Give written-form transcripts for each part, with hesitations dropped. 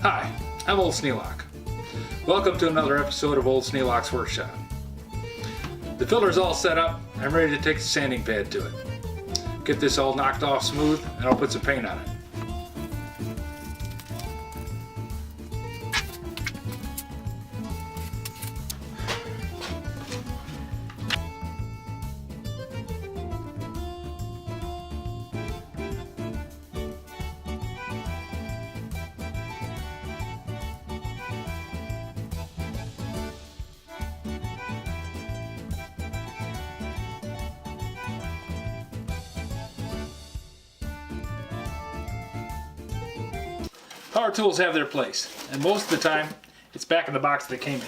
Hi, I'm Old Sneelock. Welcome to another episode of Old Sneelock's Workshop. The filter's all set up. I'm ready to take the sanding pad to it. Get this all knocked off smooth and I'll put some paint on it. Power tools have their place, and most of the time, it's back in the box they came in.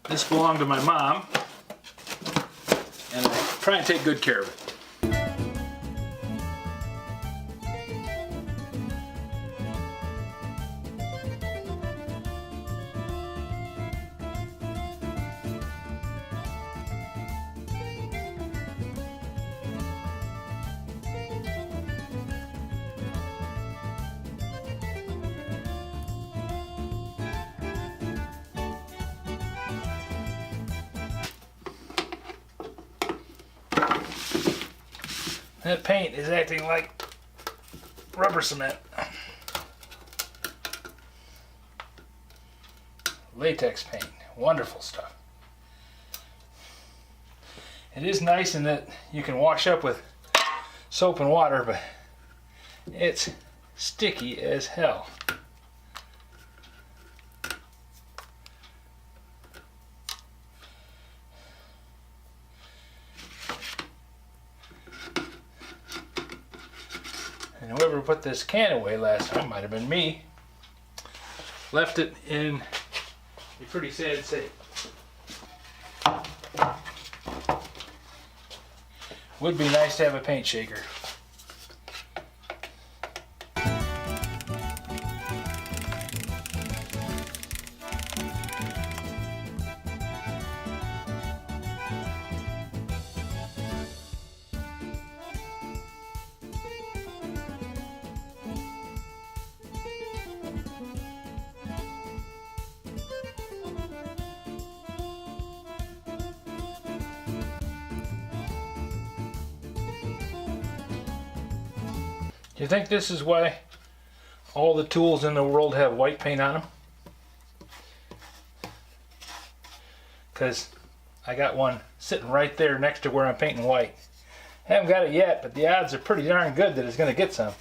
This belonged to my mom, and I try and take good care of it. That paint is acting like rubber cement. Latex paint, wonderful stuff. It is nice in that you can wash up with soap and water, but it's sticky as hell. And whoever put this can away last time, might have been me, left it in a pretty sad state. Would be nice to have a paint shaker. Do you think this is why all the tools in the world have white paint on them? Because I got one sitting right there next to where I'm painting white. Haven't got it yet, but the odds are pretty darn good that it's going to get some.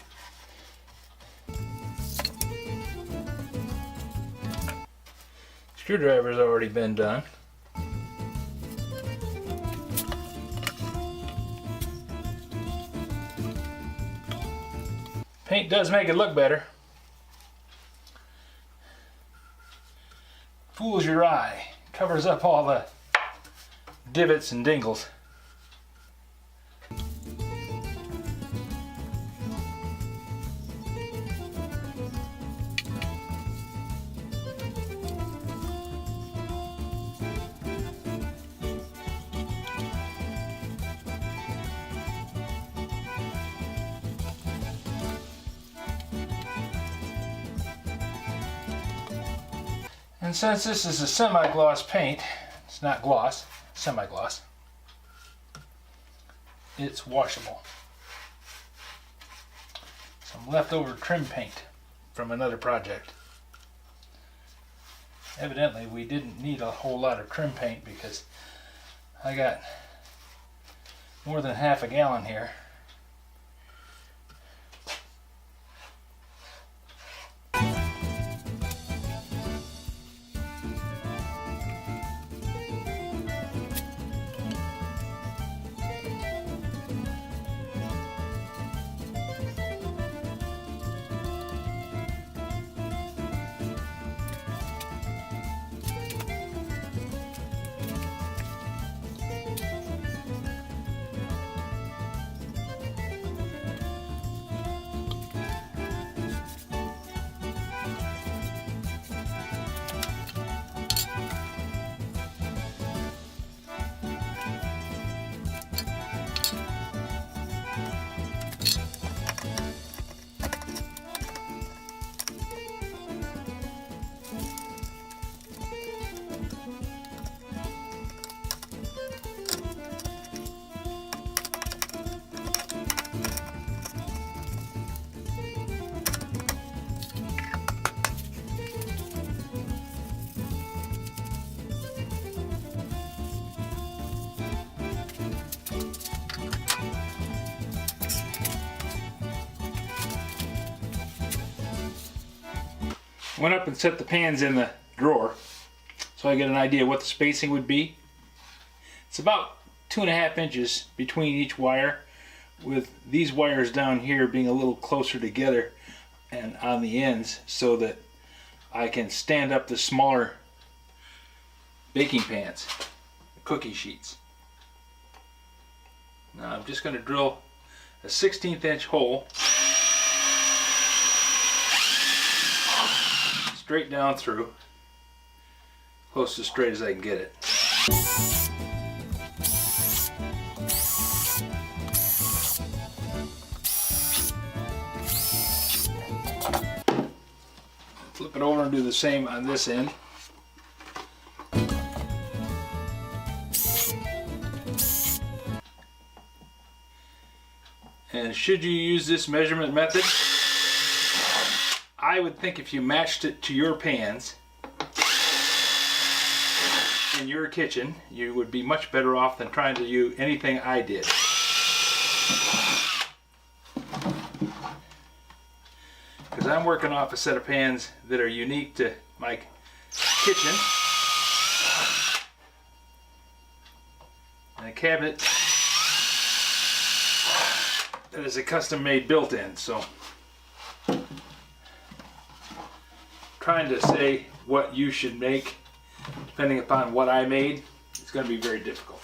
Screwdriver's already been done. Paint does make it look better. Fools your eye. Covers up all the divots and dingles. And since this is a semi-gloss paint, it's not gloss, semi-gloss, it's washable. Some leftover trim paint from another project. Evidently we didn't need a whole lot of trim paint because I got more than half a gallon here. Went up and set the pans in the drawer so I get an idea what the spacing would be. It's about 2.5 inches between each wire, with these wires down here being a little closer together and on the ends so that I can stand up the smaller baking pans, cookie sheets. Now I'm just going to drill a 1/16 inch hole straight down through, close as straight as I can get it. Flip it over and do the same on this end. And should you use this measurement method, I would think if you matched it to your pans in your kitchen, you would be much better off than trying to do anything I did. Because I'm working off a set of pans that are unique to my kitchen, and a cabinet that is a custom-made built-in. So trying to say what you should make depending upon what I made, it's going to be very difficult.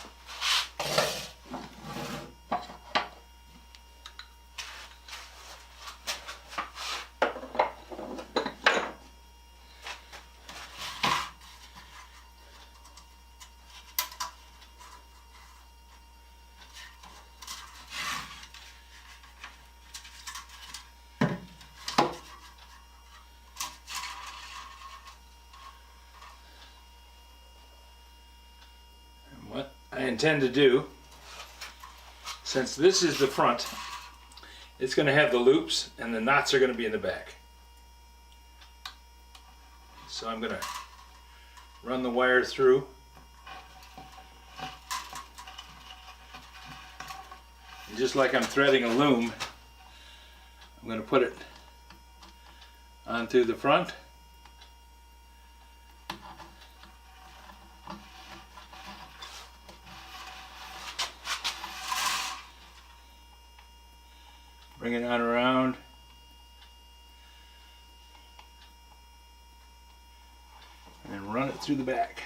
What I intend to do, since this is the front, it's going to have the loops and the knots are going to be in the back. So I'm going to run the wire through. And just like I'm threading a loom, I'm going to put it onto the front. Bring it on around. And then run it through the back.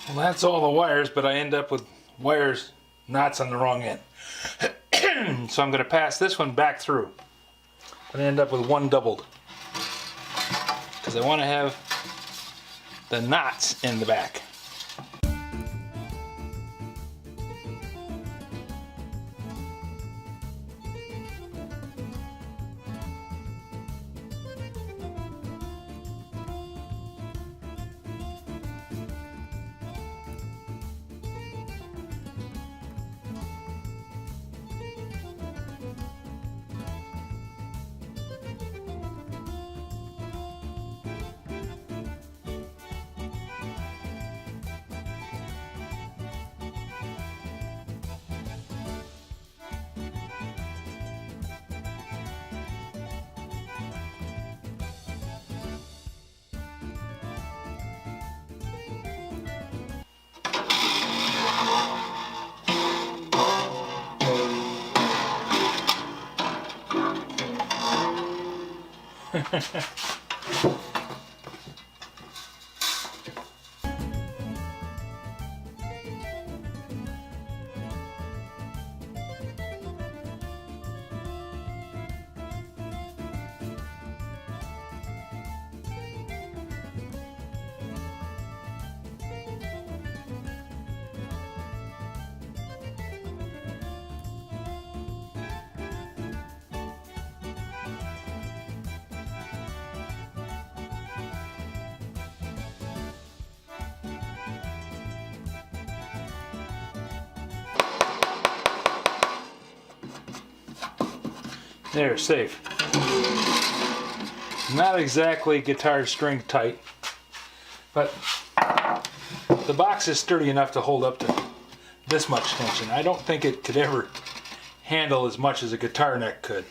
Well, that's all the wires, but I end up with knots on the wrong end. So I'm going to pass this one back through. I'm going to end up with one doubled, because I want to have the knots in the back. There, safe. Not exactly guitar string tight, but the box is sturdy enough to hold up to this much tension. I don't think it could ever handle as much as a guitar neck could.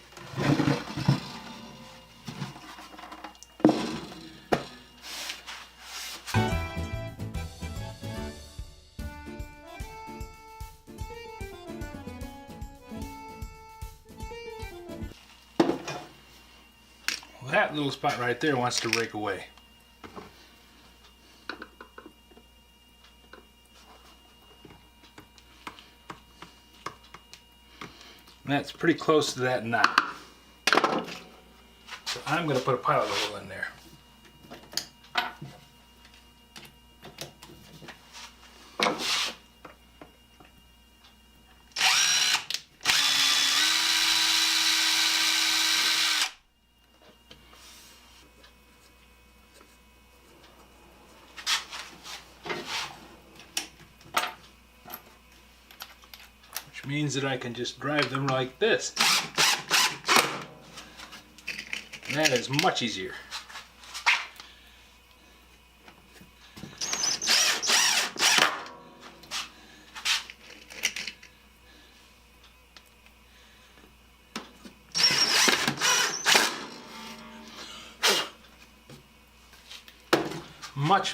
Well, that little spot right there wants to rake away. That's pretty close to that knot. So I'm going to put a pilot hole in there. Which means that I can just drive them like this. And that is much easier.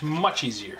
Much easier.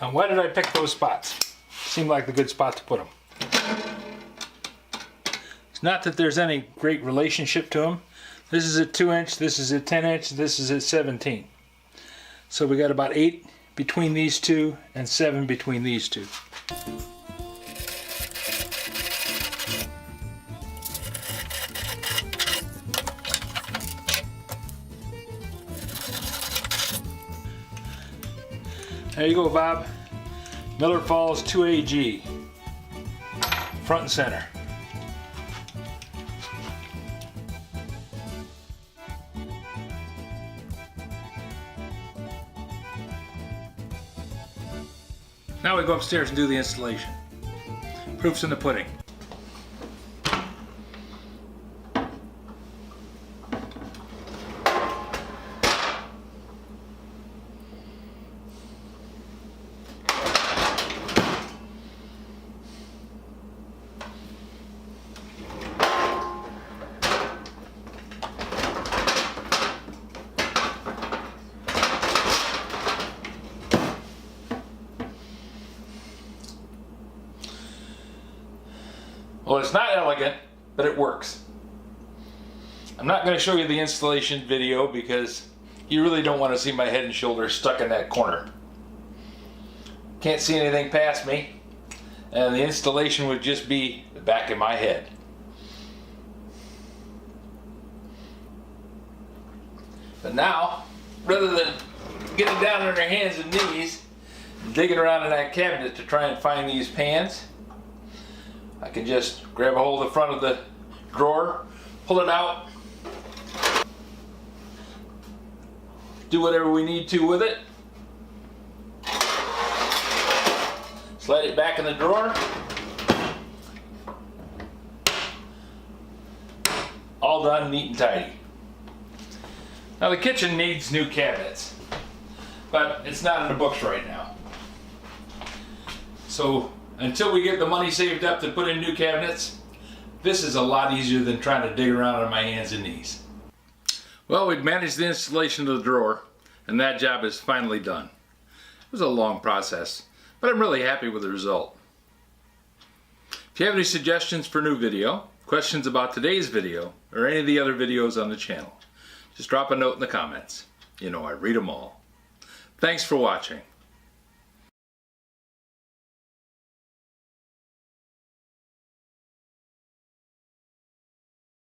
And why did I pick those spots? Seemed like the good spot to put them. It's not that there's any great relationship to them. This is at 2 inch, this is at 10 inch, this is at 17. So we got about 8 between these two and 7 between these two. There you go, Bob. Miller Falls 2AG. Front and center. Now we go upstairs and do the installation. Proof's in the pudding. Well, it's not elegant, but it works. I'm not going to show you the installation video because you really don't want to see my head and shoulders stuck in that corner. Can't see anything past me, and the installation would just be the back of my head. But now, rather than getting down on their hands and knees and digging around in that cabinet to try and find these pans, I can just grab a hold of the front of the drawer, pull it out, do whatever we need to with it, slide it back in the drawer, all done, neat and tidy. Now the kitchen needs new cabinets, but it's not in the books right now. So until we get the money saved up to put in new cabinets, this is a lot easier than trying to dig around on my hands and knees. Well, we've managed the installation of the drawer, and that job is finally done. It was a long process, but I'm really happy with the result. If you have any suggestions for new video, questions about today's video, or any of the other videos on the channel, just drop a note in the comments. You know I read them all. Thanks for watching.